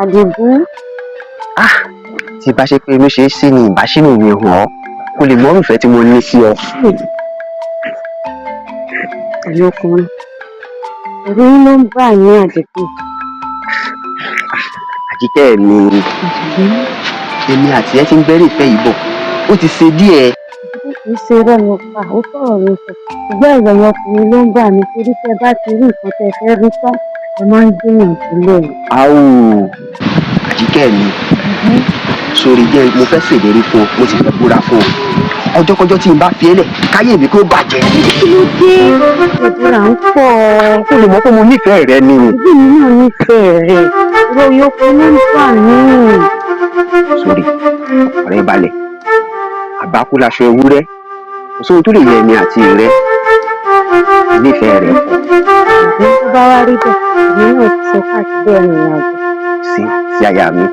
Adigun. Tí bá ṣe pé mi ṣe sí ni ìbáṣínú mi hàn kó lè mọ̀ ìfẹ́ tí mo ní sí ọ. Ẹ̀yin ọkùnrin, ẹ̀rí ló ń bá yín Adigun. Àjíkẹ́ mi, èmi àti ẹ ti ń bẹ̀rẹ̀ ìfẹ́ yìí bọ̀, ó ti ṣe díẹ̀. Kì í ṣe irọ́ ni pa, ó tọ̀rọ̀ ló sọ. Ṣùgbọ́n ẹ̀yin ọkùnrin ló ń bà mí torí tẹ́ bá ti rí nǹkan tẹ́ fẹ́ rí tán, ẹ máa ń gbìyànjú lónìí. Àjíkẹ́ mi, sórí jẹ́ mo fẹ́ ṣèlérí fún ọ, mo sì fẹ́ búra fún ọ. Ọjọ́kọjọ́ tí n bá fi ẹlẹ̀ káyé mi kó bàjẹ́. Kí ló dé? Ìbúra ń pọ̀. Kó lè mọ̀ pé mo nífẹ̀ẹ́ rẹ ni. Ìbí mi náà nífẹ̀ẹ́ rẹ̀. Ìwọ yòókù ló ń bà mí. Sórí, ọ̀rẹ́ balẹ̀, àbákú laṣọ ewúrẹ́, kò sóhun tó lè yẹ ẹni àti rẹ. Nífẹ̀ẹ́ rẹ pọ̀. Ìgbẹ́ tó bá wá rí bẹ́ẹ̀, èmi náà ti sọ káàkiri bẹ́ẹ̀ ni ìrìnàjò. Sí àyà mi.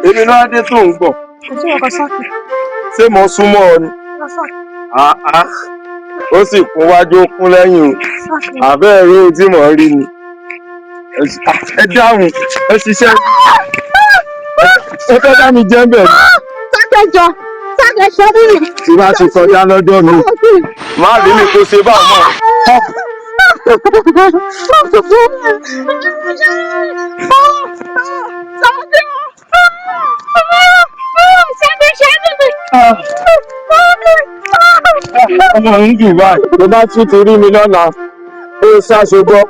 Èmi ló dé tó ń gbọ̀. Ṣé mo súnmọ́ ọ ni? Ó sì kún wájú ó kún lẹ́yìn o. Àbẹ́ ẹ̀rọ tí mò ń rí ni. Ẹ dáhùn, ẹ ṣiṣẹ́. Ẹ fẹ́ dá mi jẹ́ bẹ̀. Sákẹ́jọ nínú. Tí bá ti kọjá lọ́jọ́ mi, má rí mi kó ṣe bá mọ̀. Ọmọ ń dùn báyìí, tó bá tún ti rí mi lọ́la, ó ṣàṣogbọ́.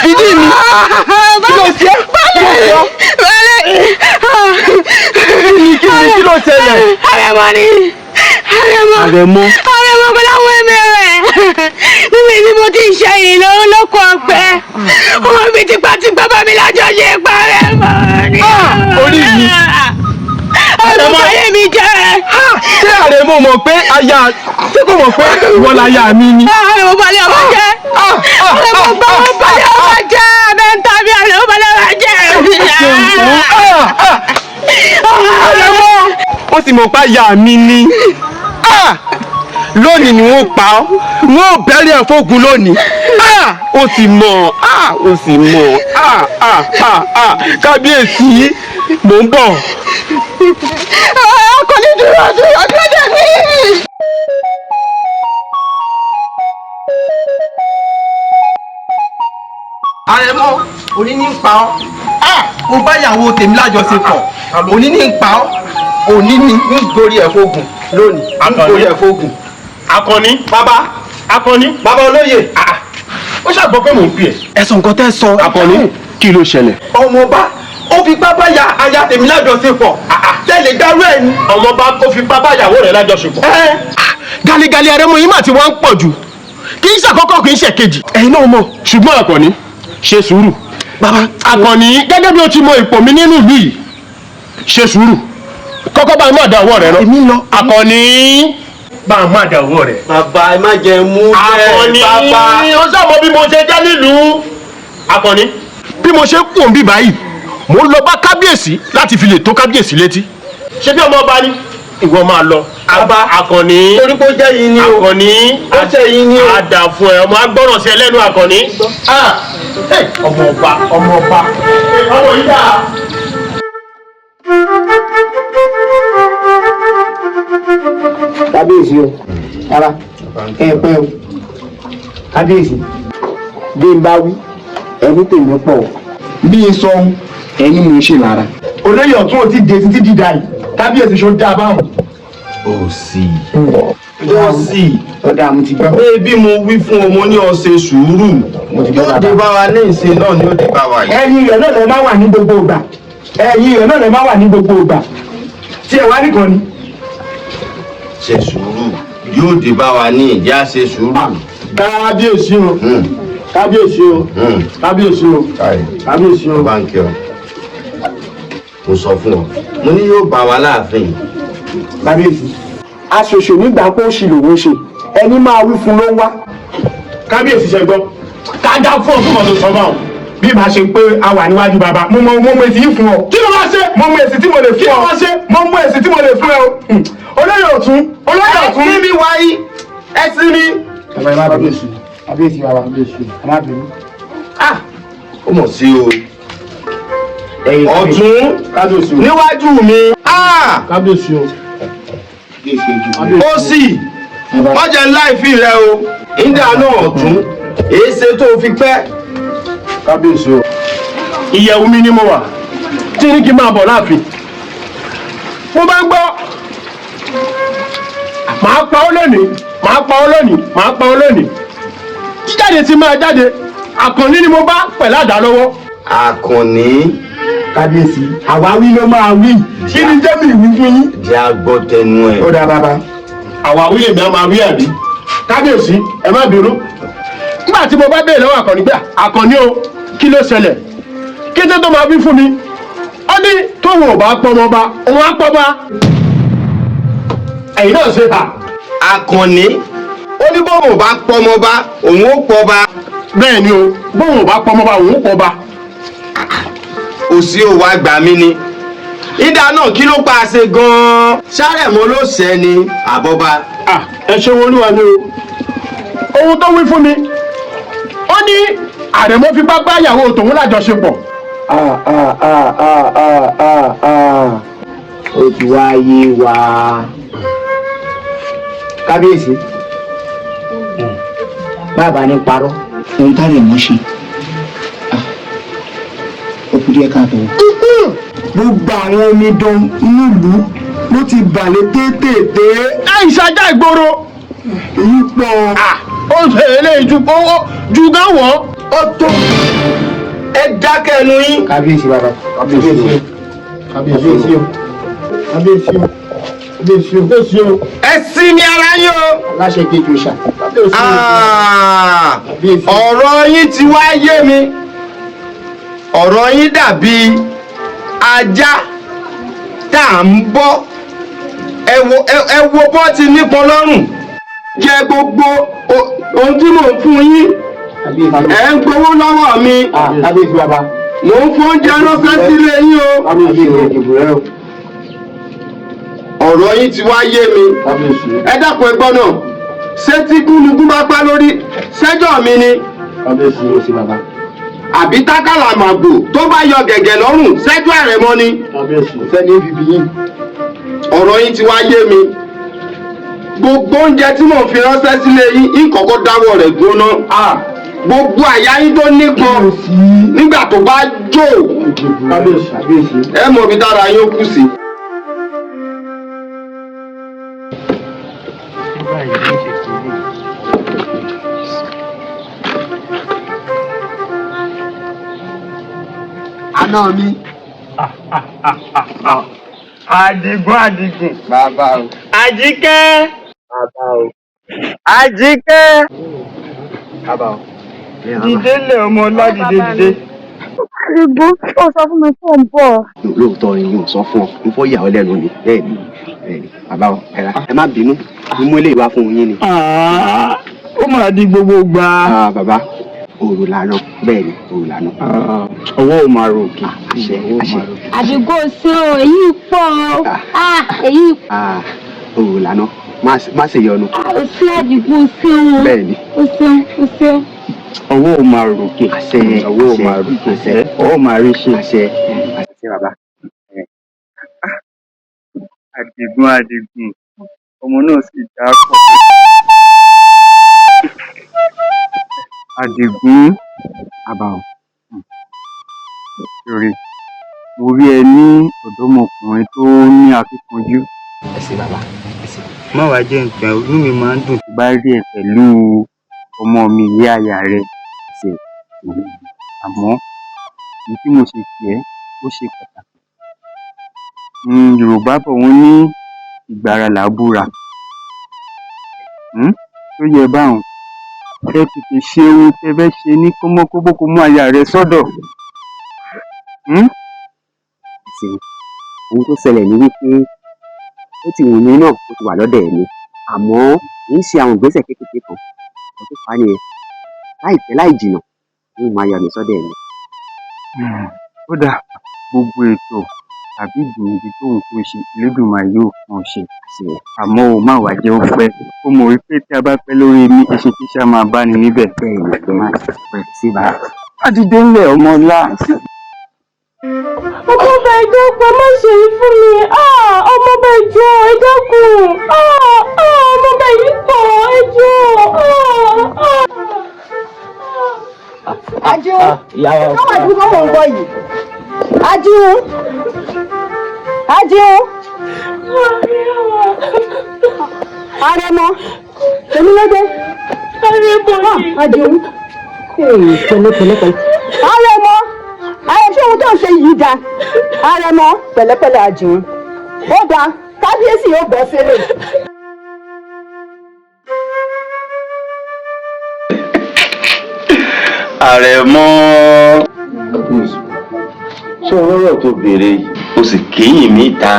Ìdí mi, kí ló ṣe? Kí ló ṣẹlẹ̀? Àrẹ̀mọ ni. Àrẹ̀mọ. Àrẹ̀mọ pẹ̀lú àwọn ẹ̀mí rẹ̀. Níbi tí mo ti ṣe ìlú olóko ọ̀pẹ. Ọmọ mi tipátipá bá mi lájọṣe parẹ́ mọ́ ni. Orí mi. Àrẹ̀mọ ayé mi jẹ́. Ṣé Àrẹ̀mọ mọ̀ pé aya ṣé kò mọ̀ pé ìwọ láya mi ni? Àrẹ̀mọ balẹ̀ ọba jẹ́. Àrẹ̀mọ balẹ̀ ọba jẹ́. Mẹ́ta bí Àrẹ̀mọ balẹ̀ ọba jẹ́. Àrẹ̀mọ ó sì mọ̀ pé aya mi ni. Lónìí ni wọ́n pa ọ́, wọ́n bẹ̀rẹ̀ ẹ̀fọ́gun lónìí. Ó sì mọ̀, kábíyèsí mò ń bọ̀. Kò ní dúró dé mí. Àrẹ̀mọ òní ní ń pa ọ́. Mo bá ìyàwó tèmi lájọṣepọ̀. Òní ní ń pa ọ́. Òní ní ń gorí ẹ̀fọ́gun lónìí. Ń gorí ẹ̀fọ́gun. Akọni. Bàbá Akọni. Bàbá olóyè. Ó ṣàgbọ́ pé mò ń pè ẹ́. Ẹ̀sùn nǹkan tẹ́ sọ. Akọni, kí ló ṣẹlẹ̀? Ọmọọba ó fi pápá ya aya tèmi lájọṣepọ̀. Tẹ́lẹ̀ dárú ẹ̀ ni. Ọmọọba ó fi pápá ìyàwó rẹ̀ lájọṣepọ̀. Galigali arẹmọ yìí mà ti wá ń pọ̀ jù. Kì í ṣàkọ́kọ́ kì í ṣe kejì. Ẹ̀yin náà mọ̀. Ṣùgbọ́n Akọni ṣe sùúrù. Bàbá Akọni gẹ́gẹ́ bí o ti mọ ipò mi nínú ìlú yìí ṣe sùúrù. Kọ́kọ́ bá má da ọwọ́ rẹ̀ lọ. èmi lọ. Akọni bá má da ọwọ́ rẹ̀. Bàbá ẹ má jẹ mú Akọni ó sàmọ́ bí mo ṣe jẹ́ nílùú. Akọni bí mo ṣe kù ń bí báyìí mo ń lọ bá kábíyèsí láti fi lè tó kábíyèsí létí. Ṣé bí ọmọ ọba ni ìwọ máa lọ. Bàbá Akọni torí pé ó jẹ́ yín ni o. Akọni ó jẹ́ yín ni o. àdà fún ẹ ọmọ agbọ́ràn sí ẹlẹ́nu Akọni. Ọmọ ọba ọmọ yìí dáa. Kábíyèsí o rárá ẹ pẹ́ o kábíyèsí bí n bá wí ẹni tèmi pọ̀ bí n sọ ẹni mo ṣe lára. olóyè ọ̀tún ò ti dé títí dídá yìí kábíyèsí ṣó dáa báwọn. Ó sì. ọ̀dà mo ti gbọ́. Bí mo wí fún ọmọ ní ọ̀sẹ̀ sùúrù yóò dé bá wa ní ìsìn náà ni ó dé bá wa yìí. ẹ̀yin rẹ̀ náà lè má wà ní gbogbo ìgbà ẹ̀yin rẹ̀ náà lè má wà ní gbogbo ìgbà tí ẹ wá nìkan ni. Ṣe sùúrù yóò dé bá wa ní ìjà ṣe sùúrù. kábíyèsí o kábíyèsí o kábíyèsí o kábíyèsí o. Báńkì ọ mo sọ fún ọ mo ní yóò bá wa láàfin. kábíyèsí aṣoṣo nígbà pé ó ṣì lòun ṣe ẹni máa wí fún ló ń wá. kábíyèsí ṣe gbọ́ kájà fún ọdún kan tó sọ báwọn bí màá ṣe pé a wà níwájú bàbá mo mọ èsì yìí fún ọ. kí ló máa ṣe. mo mọ èsì tí mo lè fún ọ. kí ló máa ṣe. mo mọ èsì tí mo lè fún ẹ o. olóyè ọ̀tún olóyè ọ̀tún. ẹ sí mi wáyé ẹ sí mi. kábíyèsí kábíyèsí bàbá kábíyèsí alábìrin. Ó mọ̀ sí o ọ̀tún kábíyèsí o níwájú mi. kábíyèsí o. Ó sì wọ́n jẹ́ láìfì rẹ o ìdá náà ọ̀tún èéṣe tó fi pẹ́. kábíyèsí o. ìyẹ̀wù mi ni mo wà tí ní kí n máa bọ̀ láàfin. Mo bá ń gbọ́ màá pa ọ́ lónìí màá pa ọ́ lónìí màá pa ọ́ lónìí. Jíjáde ti máa jáde Àkànní ni mo bá pẹ̀lú àdá lọ́wọ́. Àkànní. kábíyèsí àwáwí ló máa wí kí ni jẹ́mi ìwí fún yín. jẹ́ agbọ́ tẹnu ẹ̀. ó dá bàbá. Àwáwí lèmi á máa wí àbí. Kábíyèsí ẹ má bínú. Nígbà tí mo bá béèrè lọ́wọ́ Àkànní pé Àkànní o kí ló ṣẹlẹ̀ kété tó máa wí fún mi ó ní tóun ò bá pọmọ bá òun á pọ bá. Ẹ̀yin náà ṣe hà. Àkànní ó ní bóun ò bá pọmọ bá òun ó pọ bá. Bẹ́ẹ̀ ni o bóun ò bá pọmọ bá òun ó pọ bá. Òsì ò wá gbà mí ni. Ìdá náà kí ló pa àṣẹ gan-an. Sárẹ̀mọ́ ló ṣẹ́ ni àbọ̀bá. Ẹ ṣe wọn olúwa ni o. Ohun tó wí fún mi ó ní Àrẹ̀mọ fipá bá ìyàwó tòun lájọṣepọ̀. ó ti wá yé wa. kábíyèsí bàbá ní parọ́ ohun tá lè mú ṣe ó kú díẹ̀ káàtó. gbogbo àwọn omidan nílùú ló ti bàlẹ̀ téètéèté. Àìsàjà ìgboro. èyí pọ̀. Ó ṣe eléyìí ju gan wọ́n. Ó tó ẹ dákẹ́ ẹnu yín. kábíyèsí bàbá kábíyèsí o kábíyèsí o kábíyèsí o kábíyèsí o. Ẹ sinmi ara yín o. aláṣẹ kejì òòṣà. Ọ̀rọ̀ yín ti wá yé mi. Ọ̀rọ̀ yín dàbí ajá tá à ń bọ́. Ẹ wo bọ́ ti nípọn lọ́rùn. Jẹ gbogbo ohun tí mò ń fún yín. Ẹ ń gbowó lọ́wọ́ mi. kábíyèsí bàbá. Mò ń fún oúnjẹ ránṣẹ́ sílé yín o. kábíyèsí ìdìbò rẹ o. Ọ̀rọ̀ yín ti wá yé mi. Ẹ dákun ẹ gbọ́ náà. Ṣé tí gúnugún bá pa lórí ṣẹ́jọ́ mi ni? kábíyèsí òsì bàbá. Àbí tákàlà màgbò tó bá yọ gẹ̀gẹ̀ lọ́rùn ṣẹ́jọ́ Àrẹ̀mọ ni? kábíyèsí sẹ́ni èbìbì yín. Ọ̀rọ̀ yín ti wá yé mi. Gbogbo oúnjẹ tí mò ń fi ránṣẹ́ sílé yín ìkọ̀kọ̀ dáwọ́ rẹ̀ gbóná. Gbogbo àyà yín tó nípọn nígbà tó bá jò. kábíyèsí. Ẹ mọ̀ bí dára yín ó kù sí. àná mi. Adigun. Bàbá o. Àjíkẹ́. Bàbá o. Àjíkẹ́. Bàbá o. Dìde lẹ̀ ọmọ ọlá dìde. Àdìgún, ó sọ fún mi fún ń bọ̀. Lóòótọ́ ni yóò sọ fún ọ, n fọ́ ìyàwó lẹ́nu ni. Bẹ́ẹ̀ni, bàbá o, ẹ má bínú, mo mú eléyìí wá fún yín ni. Ó máa di gbogbo gbà. Bàbá, òòrùn lànà, bẹ́ẹ̀ni, òòrùn lànà. Ọwọ́ ò máa rò kí. Àṣẹ. Àdìgún ṣe o, èyí pọ̀ o. Èyí pọ̀. Òòrùn lànà, má ṣe yọnu. Ó ṣe Àdìgún ṣe o. Bẹ́ẹ̀ni. Ó ṣe. Ọwọ́ ò máa rò kí. Ọwọ́ ò máa rò kí. Ọwọ́ máa rí ṣe. Àṣẹ bàbá. Adigun. Ọmọ náà sì dá pọ̀. Adigun. Bàbá o. Sorry. Mo rí ẹ ní ọ̀dọ́mọkùnrin tó ní akíkanjú. Ẹ ṣé bàbá. Má wàá jẹ́ nǹkan inú mi máa ń dùn tí bá rí ẹ pẹ̀lú ọmọ mi ìyá àyà rẹ. Àmọ́ ní tí mo ṣe kì ẹ́ ó ṣe pàtàkì. Yorùbá bọ̀ wọ́n ní ìgbára là búra. Tó yẹ báwọn ẹ tètè ṣe ohun tẹ́ fẹ́ ṣe ní kọ́mọ́kóbó kó mú àyà rẹ sọ́dọ̀. Ohun tó ṣẹlẹ̀ ní wípé ó ti wù mí náà ó ti wà lọ́dọ̀ ẹ̀ ni, àmọ́ kì í ṣe àwọn ìgbésẹ̀ kékeré kan ọdún pa nìyẹn láìpẹ́ láì jìnnà ní ìmọ̀ ayọ̀ mi sọ́dọ̀ ẹ̀ ni. Ó dà gbogbo ètò tàbí ìgbìyànjú tó ń kó ṣe Elédùmarè yóò fún ọ ṣe. Àmọ́ o má wàá jẹ́ ó pẹ́. Ó mọ̀ wípé tí a bá pẹ́ lórí mi ẹṣin kí ṣá máa bá ní níbẹ̀. Bẹ́ẹ̀ni má pẹ́ sí bàbá. Adìde ńlẹ̀ ọmọ ọlá. Ọmọ bá ẹjọ́ pé má ṣe yìí fún mi. Ọmọ bá ẹjọ́ kù. Ọmọ bá yìí pọ̀ ẹjọ́. Ajú, káwọn àdúgbò mọ̀ ń gbọ́ yìí. Ajú. Àrẹ̀mọ, èmi ló dé. Àrẹ̀mọ ni. Ajú. Pẹ̀lẹ́pẹ̀lẹ́. Àrẹ̀mọ, ṣé ohun tó ń ṣe yìí dáa? Àrẹ̀mọ, pẹ̀lẹ́pẹ̀lẹ́ Ajú. Ó dáa, kábíyèsí yóò gbọ́ fèrè. Àrẹ̀mọ. Ṣé ọlọ́rọ̀ tó béèrè yìí o sì kéyìn mí ta?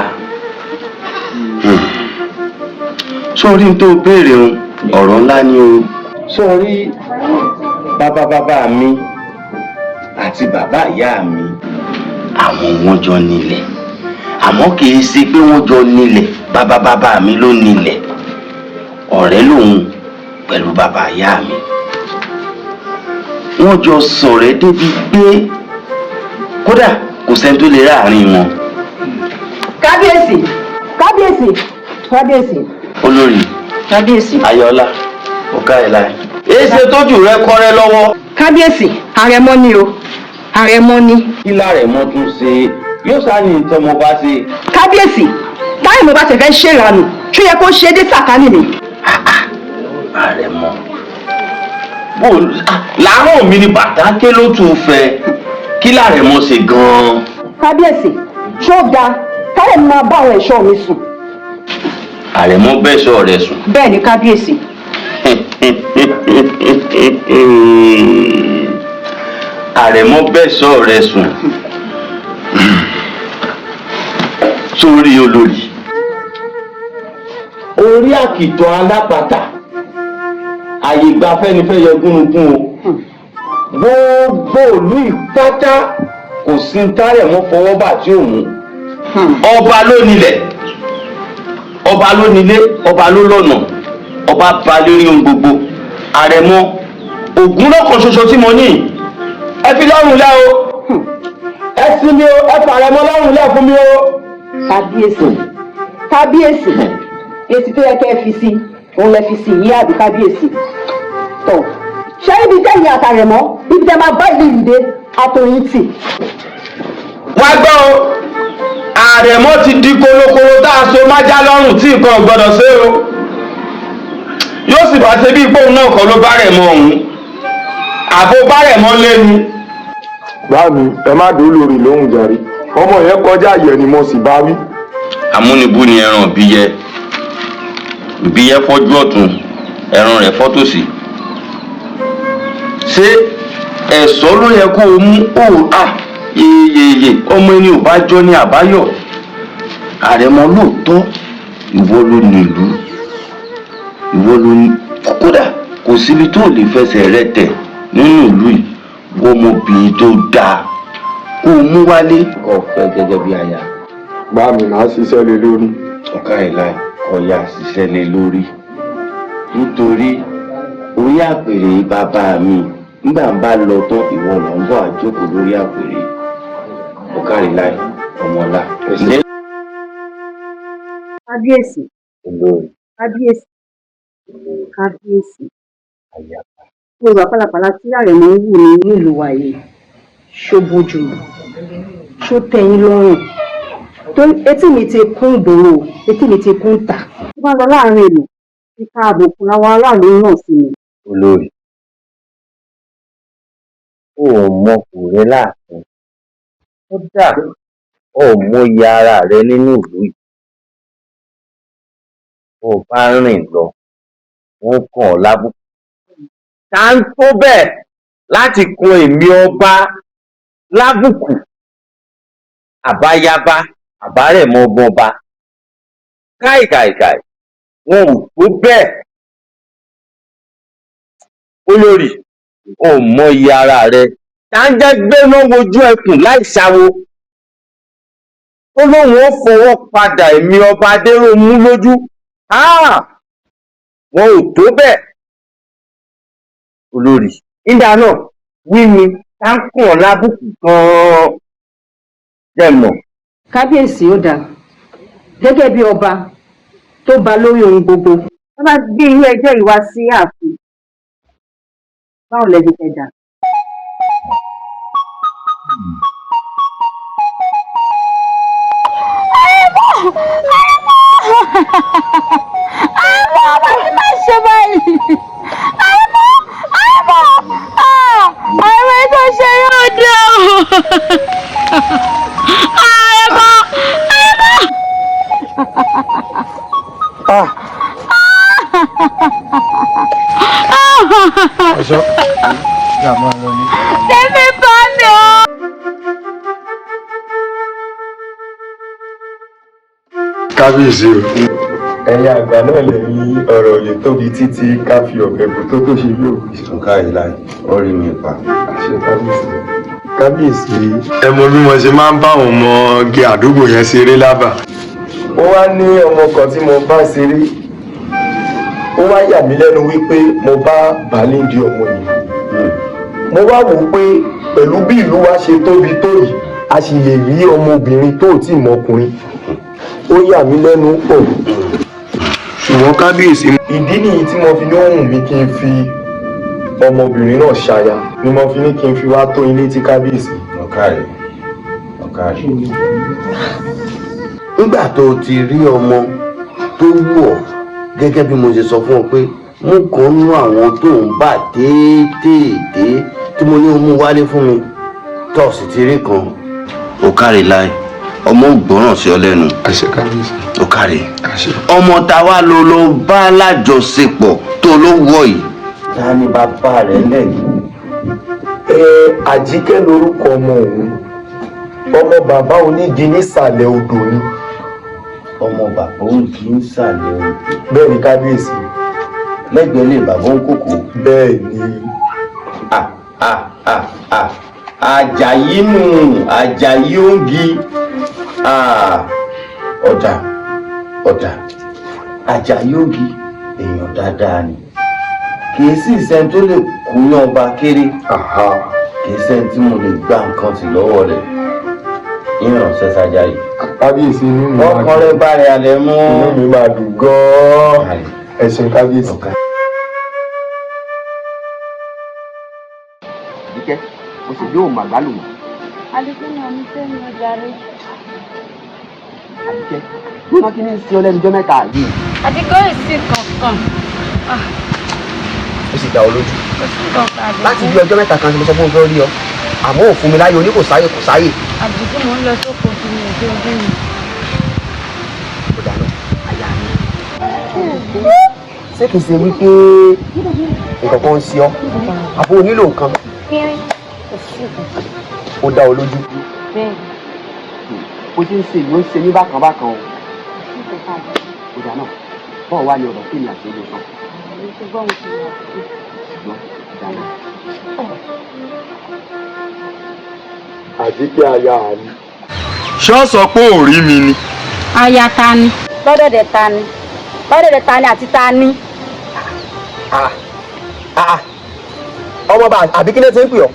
Sórí tó béèrè ọ̀rọ̀ ńlá ni o. Sórí bàbá mi àti bàbá ìyá mi àwọn wọn jọ nílẹ̀, àmọ́ kì í ṣe pé wọ́n jọ nílẹ̀ bàbá mi ló nílẹ̀, ọ̀rẹ́ lòun pẹ̀lú bàbá ìyá mi. Wọ́n jọ ṣọ̀rẹ́ débi pé kódà kò sẹ́ni tó lè ráàrin wọn. Kábíyèsí. Olórí. Kábíyèsí. Iyiola, ọ̀gá ẹ̀ láì. Èsè tójú rẹ kọ́rẹ́ lọ́wọ́. Kábíyèsí, àrẹ̀mọ ni o. Àrẹ̀mọ ni. Kí lárẹ̀mọ tún ṣe? Yóò sáyìn tọmọ bá ṣe. Kábíyèsí, táyì mo bá ti fẹ́ ṣèlànà, ṣó yẹ kó ṣe é dé sàkánì mi. Àrẹ̀mọ. Láàárọ̀ mi ni bàtà ké ló tún fẹ́. Kí lárẹ̀mọ ṣe gan-an? Kábíyèsí, ṣó dáa káyọ̀ máa bá àwọn ẹ̀ṣọ́ mi sùn. Àrẹ̀mọ bẹ́ṣọ̀ rẹ̀ sùn. Bẹ́ẹ̀ ni kábíyèsí. Àrẹ̀mọ bẹ́ṣọ̀ rẹ̀ sùn. Sórí olórí. Orí àkìtàn alápatà. Àyè gba fẹ́nifẹ́ yọ gúnugún o. Gbogbo ìlú ìpátá kò sí tárẹ̀mọ fọwọ́ bà tí ò mú. Ọba ló nílẹ̀. Ọba ló nílé, ọba ló lọ́nà, ọba ba lórí ohun gbogbo. Àrẹ̀mọ ògún lọ́kàn ṣoṣo tí mo ní. Ẹ fi lọ́rùn lẹ́ o. Ẹ sinmi o, ẹ fà Àrẹ̀mọ lọ́rùn lẹ́ fún mi o. Kábíyèsí, èsì tó yẹ kẹ́ ẹ fi sí òun lẹ fi sí yí àbí kábíyèsí. Tọ́ ṣé ibi tẹ́yìn àtàrẹ̀mọ ibi tẹ́ máa bá ìlú ìdè àtòyìn tì. Wá gbọ́ o. Àrẹ̀mọ ti di kolokolo tá a so májá lọ́rùn tí nǹkan gbọ́dọ̀ ṣe o. Yóò sì bá ṣe bí ipò náà kọ́ ló bá Àrẹ̀mọ ọ̀hún. Àbò bá Àrẹ̀mọ lé ni. bá mi ẹ má dé olórí lóhùn jàre ọmọ yẹn kọjá àyè ni mo sì bá wí. amúnibú ni ẹran ìbíyẹ fọ́jú ọ̀tún ẹran rẹ̀ fọ́ tòsì. ṣé ẹ̀sọ́ ló yẹ kó o mú yeyeye ọmọ ẹni ò bá jọ ní àbáyọ àrẹ̀mọ lóòótọ́ ìwọ ló nílùú ìwọ ló ní kódà kò síbi tó lè fẹsẹ̀ rẹ tẹ̀ nínú ìlú yìí ọmọbìnrin tó dáa kó o mú wálé kó fẹ́ gẹ́gẹ́ bí aya. bá mi máa ṣiṣẹ́ lé lórí. ọ̀ká ìlà ọ̀yà ṣiṣẹ́ lé lórí nítorí orí àpèrè bàbá mi nígbà ń bá lọ tán ìwọ lọ ń bọ̀ àjókòó lórí àpèrè ọ̀ká ìlà ọmọlá. kábíyèsí kábíyèsí kábíyèsí yorùbá pàlàpàlà tí àrẹ̀mọ ń wù ní nílùú wa yìí ṣó bójú ṣó tẹ́yìn lọ́rùn tó etí mi ti kún ìgboro etí mi ti kún tà tó bá lọ láàrin ìlú kíka àbùkù làwọn aráàlú náà sí ni. olórí ó mọ kùrẹ́ láàfin kódà ó mọyì ara rẹ nínú ìlú yìí bó o bá rìn lọ wọn kàn ọ́ lábùkù tá ń tó bẹ́ẹ̀ láti kun èmi ọba lábùkù àbáyábá àbárẹ̀mọ ọba káìkàìkàì wọn ò tó bẹ́ẹ̀ olórí ò mọyì ara rẹ tá ń jẹ́ gbéná wojú ẹkùn láì ṣàwo ó lóun ó fọwọ́ padà èmi ọba adéròmú lójú wọn ò tó bẹ́ẹ̀ olórí nígbà náà wí mi tá ń kàn ọ́ lábùkù gan-an jẹ́ mọ̀. kábíyèsí ó dáa gẹ́gẹ́ bí ọba tó ba lórí ohun gbogbo. wọ́n bá gbé irú ẹjọ́ yìí wá sí ààfin báwo lẹ ti fẹ́ dà. àrẹ̀mọ ọmọ mi máa ṣe báyìí àrẹ̀mọ ètò ṣe yóò dé o àrẹ̀mọ. ọ̀ṣọ́ ìyá máa lọ ní. tẹ́mi bá mi o. kábíyèsí o ẹ̀yin àgbà náà lè ní ọ̀rọ̀ lè tóbi títí ká fi ọ̀bẹ bò tó ṣe bí òkú. ọ̀ká ìlà orí mi pa. àṣẹ kábíyèsí ẹ mọ bí mo ṣe máa ń bá àwọn ọmọge àdúgbò yẹn ṣeré lábà. ó wá ní ọmọ kan tí mo bá ṣeré ó wá yà mí lẹ́nu wípé mo bá bàálẹ̀ di ọmọ yìí mo wá wò ó pé pẹ̀lú bí ìlú wa ṣe tóbi tó yìí a sì lè rí ọmọbìnrin tó tí ì mọkùnrin ó yà mí lẹ́nu pọ̀ ṣùgbọ́n kábíyèsí ìdí nìyí tí mo fi ní ohùn mi kí n fi ọmọbìnrin náà ṣaya ni mo fi ní kí n fi wá tó ilé tí kábíyèsí. ọ̀kàrẹ̀ nígbà tó o ti rí ọmọ tó wù ọ́ gẹ́gẹ́ bí mo ṣe sọ fún ọ pé mú kan nínú àwọn tó ń bà déédéé tí mo ní o mú wálé fún mi tó sì ti rí kan. ọ̀kàrẹ̀ láì ọmọ gbọ́ràn sí ọ lẹ́nu. àṣẹ kábíyèsí. ọ̀kàrẹ̀ ọmọ táwa ló bá lájọṣepọ̀ tó ló wọ̀ yìí. ta ni bàbá rẹ̀ lẹ́yìn. àjíkẹ́ lorúkọ ọmọ òun ọmọ bàbá onígi nísàlẹ̀ odò ni. ọmọ bàbá onígi nísàlẹ̀ odò. bẹ́ẹ̀ ni kábíyèsí. lẹ́gbẹ̀ẹ́ lè bàbá òǹkòkò. bẹ́ẹ̀ ni. Àjàyí nù Àjàyí òǹgì. ọ̀dà Àjàyí òǹgì èèyàn dáadáa ni kì í sì sẹ́ni tó lè kúnyán ọba kéré kì í sẹ́ni tí mo lè gba nǹkan tì lọ́wọ́ rẹ̀ ìrànṣẹ́ sájà yìí. kábíyèsí inú mi máa dùn. ọkàn rẹ bá rẹ alẹ́ mú. inú mi máa dùn gan-an. ẹ ṣé kábíyèsí. àdìkẹ́ mo sì yóò màgbá lò wọ́n. àdìkẹ́ náà ní sẹ́ni ọjà rẹ̀. àdìkẹ́ gbọ́dọ̀ kí ní sí ọ lẹ́nu ọjọ́ mẹ́ta yìí. àdìkẹ́ ò sí kankan. ó sì dá ọ lójú. kò sí kankan. láti bí ọjọ́ mẹ́ta kan tí mo sọ fún ọ rí ọ àmọ́ ò fún mi láyé oní kò sáyè kò sáyè. àbùkù mò ń lọ sóko tí mi ò tó ojú mi. Ó dáná àyà mi. Ṣé kìí ṣe wípé nǹkan kan ń ṣe ọ́ àbó o nílò nǹkan? Ó dá ọ lójú. Bó ṣe ń ṣe ìlú ń ṣe ní bákan bákan o. Ó dáná bọ́ọ̀ wá ní ọ̀rọ̀ kí ni àṣeyọrí kan. Ṣùgbọ́n dáná. Àjíkẹ́ aya mi. ṣé ó sọ pé ò rí mi ni. aya ta ni. lọ́dọ̀dẹ̀ ta ni àti ta ni. Ọmọ bá àbí kí ló ti ń pè ọ́?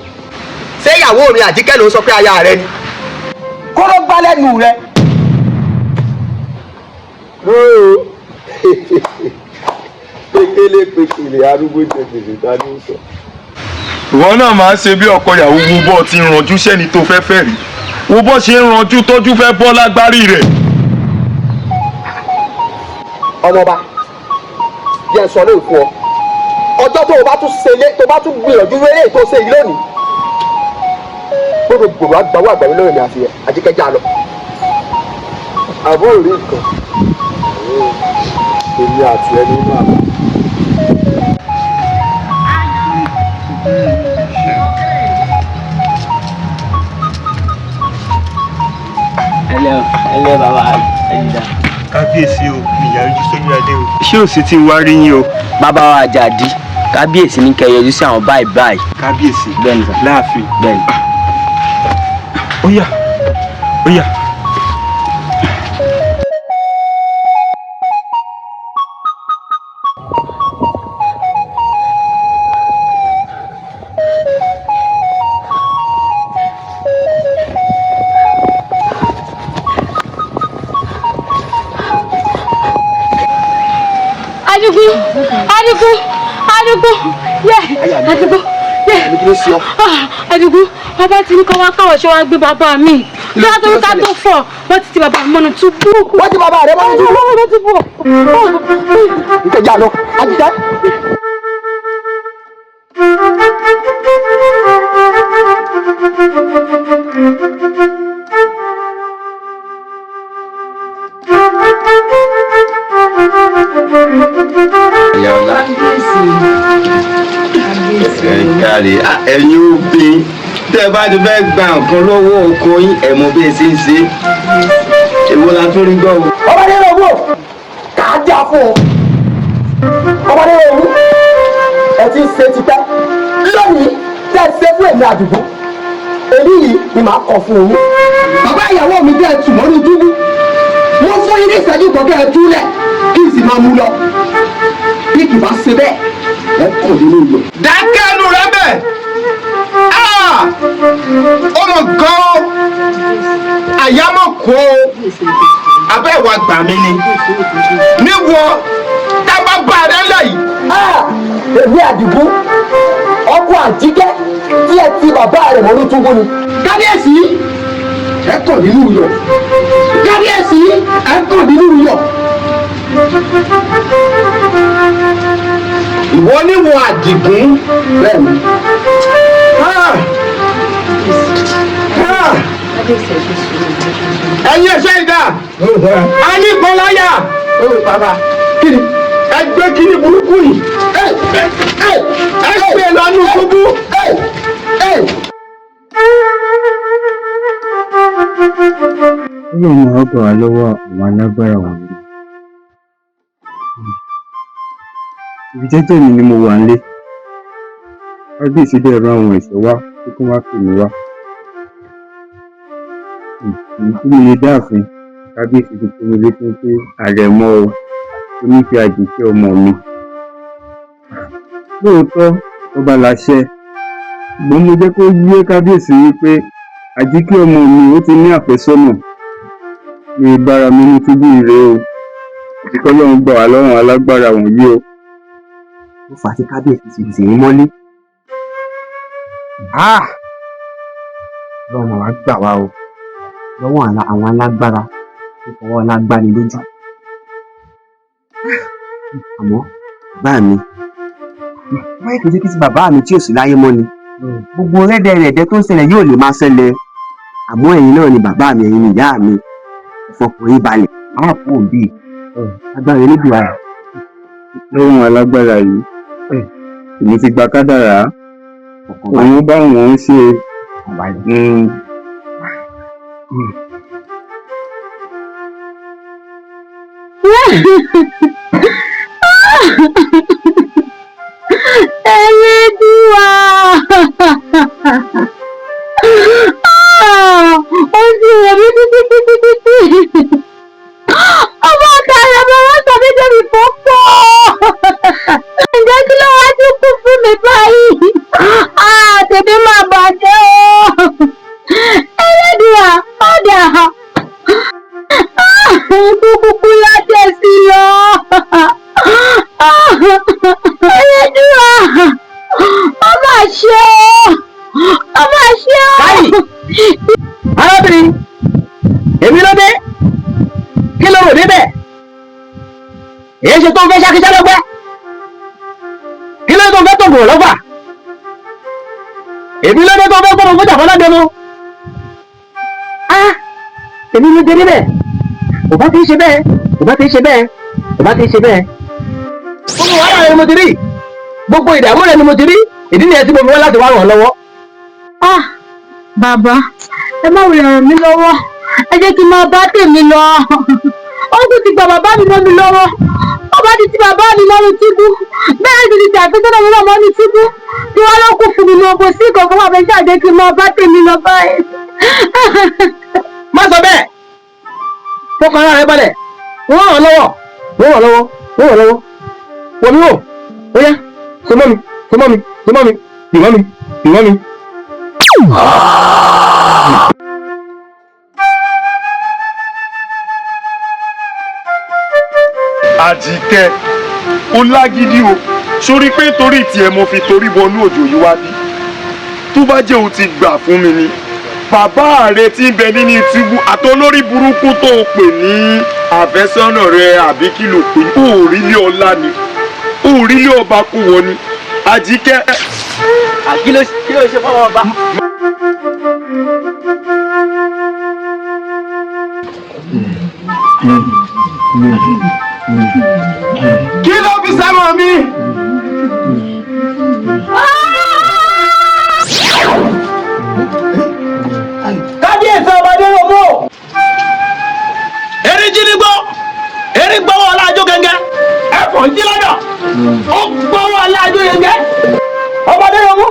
Ṣé ìyàwó mi Àjíkẹ́ ló ń sọ pé aya rẹ ni? Kó ló gbá lẹ́nu rẹ. Pékélé arúgbó jẹjẹrẹ ta ló ń sọ. ìwọ náà máa ń ṣe bí ọkọ ìyàwó wo bọ́ ti ranjú sẹ́ni tó fẹ́ fẹ́ rí wo bọ́ ṣe ń ranjú tọ́jú fẹ́ bọ́ lágbárí rẹ̀. Ọmọba yẹn sọ lóò fún ọ ọjọ́ tó o bá tún ṣe lé tó o bá tún gbìyànjú wéré tó ṣe yìí lónìí gbogbo gbòòrò àgbàwọ àgbàwọ lórí mi àti Àjíkẹ́ já lọ. Àbó rí nǹkan èmi àti ẹni inú àbá. ẹlẹ́ bàbá ẹ̀yìndà. kábíyèsí o ìyá ojú sójú adé o. ṣé ò sí tí ń wá rí yín o. bàbá wa Àjàdí kábíyèsí ní kẹ́ yọjú sí àwọn báyìí báyìí. kábíyèsí bẹ́ẹ̀ni sà. láàfin. bẹ́ẹ̀ni. ó yá ó yá. Adigun bàbá ti ní kọ́ wá káwọ̀ ṣe wá gbé bàbá mi látọ̀rí ká tó fọ̀ wọ́n ti bàbá mi mọ́nu túbú. Wọ́n ti bàbá rẹ̀ mọ́nu túbú. Wọ́n ti bọ̀. Ìkẹjà lọ Àjíkẹ́. Iyiola. Káre ẹ̀yin obìnrin tẹ́ bá ti fẹ́ gba nǹkan lọ́wọ́ ọkọ yín ẹ mọ̀ bí ẹ ṣe ń ṣe. Èwo la tún rí gbọ́ o. Ọba ní ìlú owó kà á jà fún ọ. Ọba ní ìlú ẹ ti ṣe ti pẹ́. Lónìí tẹ́ ẹ ṣe fún èmi Àdìgún. Èyí ni màá kọ fún yín. Bàbá ìyàwó mi bẹ́ẹ̀ tù mọ́nú túbú. Wọ́n fún yín ní ìṣẹ́jú kan kẹ́ ẹ túlẹ̀ kí n sì máa mú lọ. Bí kì bá ṣe bẹ́ẹ̀ ẹ kàn nínú ìlú. dákẹ́ ẹnu rẹ bẹ́ẹ̀ ọmọ gan-an àyámọ̀ kó abẹ́ ìwà gbà mí ni níwọ tábà bá rẹ lẹ́yìn. Èmi Àdìgún ọkọ Àjíkẹ́ tí ẹ ti bàbá rẹ̀ mọ́nú túbú ni. Kábíyèsí ẹ kàn nínú iyọ̀. Kábíyèsí ẹ kàn nínú iyọ̀. ìwọ níwọ Àdìgún Bẹ́ẹ̀ ni. ẹ̀yin ẹ̀ṣẹ́ ìdá a ní ìpọ́nláyà ẹgbẹ́ kí ni burúkú yìí ẹ gbé lọ́nù ṣubú. Ọlọ́run máa gbà wá lọ́wọ́ àwọn alágbára wọ̀nyí. Ibi jẹ́jẹ́ mi ni mo wà nílé. Kábíyèsí dẹ̀ rán àwọn ẹ̀ṣọ́ wá tó tún wá pè mí wá. Èyí tí mo lè dáàfin, kábíyèsí ti fún mi létí pé àrẹ̀mọ o, tó nífẹ̀ẹ́ Àjíkẹ́ ọmọ mi. Lóòótọ́, ọba làṣẹ, ṣùgbọ́n mo jẹ́ kó yé kábíyèsí wípé Àjíkẹ́ ọmọ mi ó ti ní àfẹ́sọ́nà. Mi bára mi ní túbú ire o. Àti k'Ọlọ́run gbà wá lọ́wọ́ alágbára wọ̀nyí o. Ó fà á tí kábíyèsí ti dì í mọ́lé. Lọ́wọ́ wa gbà wá o. Lọ́wọ́ àwọn alágbára tó fọwọ́ lágbáni lójú. Àmọ́ bàbá mi báyìí kò sí kí ti bàbá mi tí ò sí láyé mọ́ ni gbogbo rẹ́dẹ̀rẹ̀dẹ̀ tó ń ṣẹlẹ̀ yóò lè máa ṣẹlẹ̀ àmọ́ ẹ̀yin náà ni bàbá mi ẹ̀yin ni ìyá mi ìfọkùnrin balẹ̀ àpò òbí agbára elédùn ara. lọ́rùn alágbára yìí èmi ti gba kádàrá òun bá wọn ṣe. Elédùà ó ti rẹ̀ mí títí ọba àtàrà bá wọ́n sọ mí débi pọ́pọ́ ǹjẹ́ kí ló wá tún kú fún mi báyìí tèmi máa bàjẹ́ o Elédùà ọ̀dà kúkú lájẹ̀ sí lọ Elédùà ó mà ṣe o ó mà ṣe o. arábìnrin èmi ló dé kí ló rò débẹ̀ èyí ṣe tó ń fẹ́ ṣákíṣá lọ́gbẹ́ kí ló dé tó ń fẹ́ tògùn lọ́fà èmi ló dé tó ń fẹ́ gbọ́dọ̀ fún jàfọ́lá dẹnu èmi ló dé níbẹ̀ ò bá ti ṣe bẹ́ẹ̀ ò bá ti ṣe bẹ́ẹ̀ ò bá ti ṣe bẹ́ẹ̀ gbogbo wàhálà rẹ ni mo ti rí gbogbo ìdààmú rẹ ni mo ti rí ìdí nìyẹn tí mo fi wá láti wá ràn ọ́ lọ́wọ́. Bàbá ẹ má wulẹ̀ ràn mí lọ́wọ́ ẹ jẹ́ kí n máa bá tèmi lọ ó tún ti gba bàbá mi mọ́ mi lọ́wọ́ ọba ti ti bàbá mi mọ́nu túbú bẹ́ẹ̀ sì ti tàbísọ́nà mi náà mọ́nu túbú tí wọ́n ló kú fún mi lọ bó sí ìkọ̀ọ̀kan wà fẹ́ ṣàjẹ́ kí n máa bá tèmi lọ báyìí. má sọ bẹ́ẹ̀ fọkàn ara rẹ balẹ̀ wọ́n ràn lọ́wọ́ wọ́n ràn lọ́wọ́ wọ́n ràn lọ́wọ́ wọ́n mi wò ó yá sọmọ́ mi sọmọ́ mi sọmọ́ mi ìwọ́n mi ìwọ́n mi. Àjíkẹ́ ó lágídí o sórí pé torí tiẹ̀ mo fi torí bọnú òjò yìí wá bí tó bá jẹ́ òun ti gbà fún mi ni bàbá rẹ tí ń bẹ nínú túbú àtolórí burúkú tó o pè ní àfẹ́sọ́nà rẹ àbí kí ló pè ó rí ilé ọlá ni ó rí ilé ọba kó wọ ni Àjíkẹ́. Akilo kí ló ṣe fọwọ́ ọba. kí ló fi sẹ́mọ̀ mi. kábíyèsí ọba Adéwunmi erin jí ní gbọ́ erin gbọ́wọ́ ọlájọ́ gẹ́gẹ́ ẹ̀fọ́ ń jí lọ́dọ̀ ó gbọ́wọ́ ọlájọ́ gẹ́gẹ́ ọba Adéwunmi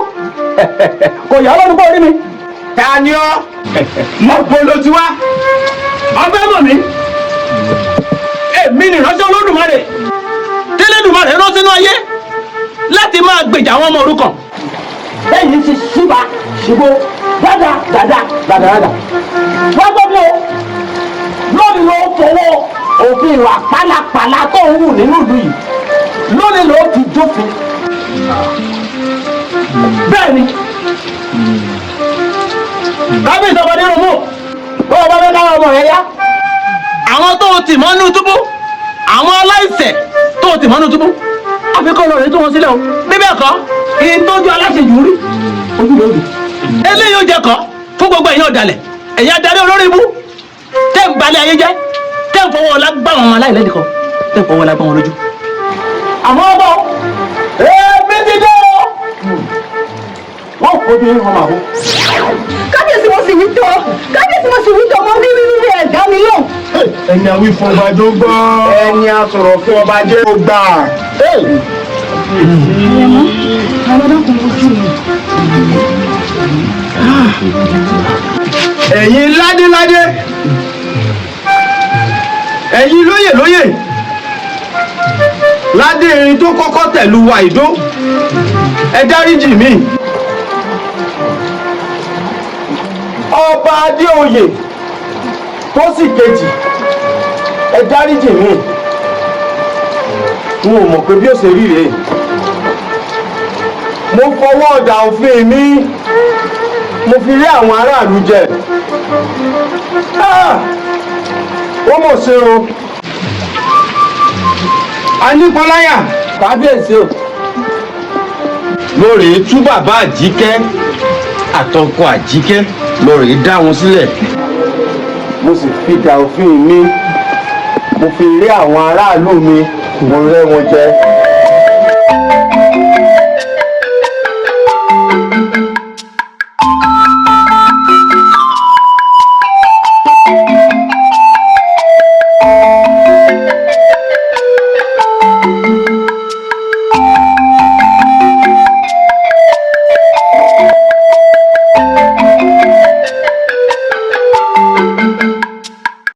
kò yà ọ́ lọ́dún bọ́ orí mi. ta ni ọ́. mo polo ti wá ọgbẹ́ mọ̀ mi èmi ni ìránṣẹ́ Olódùmarè tẹ́lẹ̀dùmarè rán sínú ayé láti máa gbèjà àwọn ọmọ òrukàn. lẹ́yìn ti ṣíba ṣíbo dáadáa wọ́n gbọ́ bí o lónìí ló fọwọ́ òfin ìwà pálapàla tó ń wù nínú ìlú yìí lónìí ló ti jófin. bẹ́ẹ̀ ni kábíyèsí ọba Adéwunmi bọ́ọ̀ bá fẹ́ káwọn ọmọ rẹ̀ yá àwọn tó ti mọ́nú túbú àwọn aláìṣẹ̀ tó ti mọ́nú túbú àfikún ọ̀rọ̀ rẹ̀ tó wọn sílẹ̀ o bíbẹ̀ kọ́ kí n tójú aláṣejù rí ojú rẹ̀ òdì eléyìí ó jẹ kọ́ fún gbogbo ẹ̀yin ọ̀dàlẹ̀ ẹ̀yin adarí olórí ibú tẹ́ ń balẹ̀ ayé jẹ́ tẹ́ ń fọwọ́ ọlá gbá wọn aláìlẹ́dì kan tẹ́ ń fọwọ́ ọlá gbá wọn lójú. àmọ́ ọgbọ́n èmi ti dé o wọ́n fojú yín hàn màbó. kábíyèsí mo sì wí tó kábíyèsí mo sì wí tó mo rí rírì ẹ̀dá mi lọ. ẹni àwí fún ọba jó gbọ́. ẹni àsọ̀rọ̀ fún ọba jẹ́ ó gbà. ẹ̀yin ládéládé ẹ̀yin lóyè ládé erin tó kọ́kọ́ tẹ̀lú wa ìdó ẹ dáríjì mí. ọba adéoyè tó sì kejì ẹ dáríjì mí n ò mọ̀ pé bí ó ṣe rí rèé mo fọwọ́ ọ̀dà òfin mi mo fi rí àwọn aráàlú jẹ wọ́n mọ̀ ṣe o anípọ̀láyà kábíyèsí o lórí tú bàbá Àjíkẹ́ àtọkọ Àjíkẹ́ lórí dá wọn sílẹ̀. mo sì fi dà òfin mi mo fi rí àwọn aráàlú mi mo rẹ́ wọn jẹ.